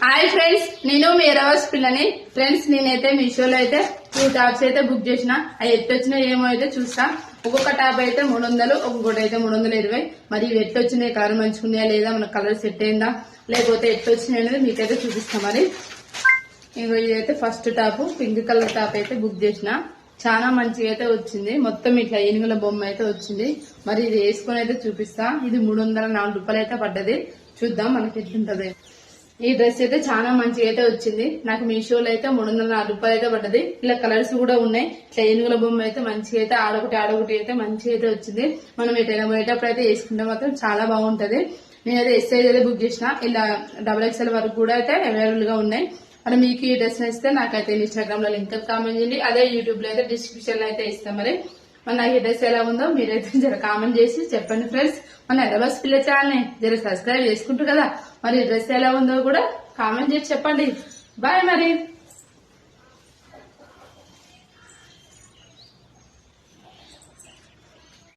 Hi friends, నేను మీ రవాస్ పిల్లని. Friends, నేనైతే మీషోలో అయితే 2 టాప్స్ అయితే బుక్ చేసిన. అవి ఎట్టొచ్చినాయి ఏమో అయితే చూస్తా. ఒక్కొక్క టాప్ అయితే 300, ఒక్కొక్కటి అయితే 320. మరి ఇవి ఎట్టొచ్చినాయి, కలర్ మంచుకున్నాయా లేదా, మన కలర్ సెట్ అయిందా లేకపోతే ఎట్టొచ్చినాయి అనేది మీకైతే చూపిస్తా. మరి ఇంకో ఇదైతే first top, pink colour top అయితే బుక్ చేసిన. చాలా మంచిగా అయితే వచ్చింది. మొత్తం ఇట్లా ఏనుగుల బొమ్మ అయితే వచ్చింది. మరి ఇది వేసుకొని అయితే చూపిస్తా. ఇది 304 రూపాయలు అయితే పడ్డది. చూద్దాం మనకి ఎట్లుంటది. ఈ డ్రెస్ అయితే చాలా మంచిగా అయితే వచ్చింది. నాకు మీషోలో అయితే 304 రూపాయలు అయితే పడ్డది. ఇలా కలర్స్ కూడా ఉన్నాయి. ఇట్లా ఏనుగుల బొమ్మ అయితే మంచిగా అయితే ఆడొకటి అయితే మంచిగా అయితే వచ్చింది. మనం ఎటైనా పోయేటప్పుడు అయితే వేసుకుంటే మాత్రం చాలా బాగుంటది. నేనైతే ఎస్ సైజ్ అయితే బుక్ చేసిన. ఇలా XXL వరకు కూడా అయితే అవైలబుల్ గా ఉన్నాయి. మరి మీకు ఈ డ్రెస్ ఇస్తే నాకైతే ఇన్స్టాగ్రామ్ లో లింక్ కామెంట్ చేయండి. అదే యూట్యూబ్ లో అయితే డిస్క్రిప్షన్ లో అయితే ఇస్తాం. మరి నాకు ఈ డ్రెస్ ఎలా ఉందో మీరైతే జర కామెంట్ చేసి చెప్పండి ఫ్రెండ్స్. మన ఎర్రబస్ పిల్ల ఛానల్ జర సబ్స్క్రైబ్ చేసుకుంటారు కదా. మరి ఈ డ్రెస్ ఎలా ఉందో కూడా కామెంట్ చేసి చెప్పండి. బాయ్ మరి.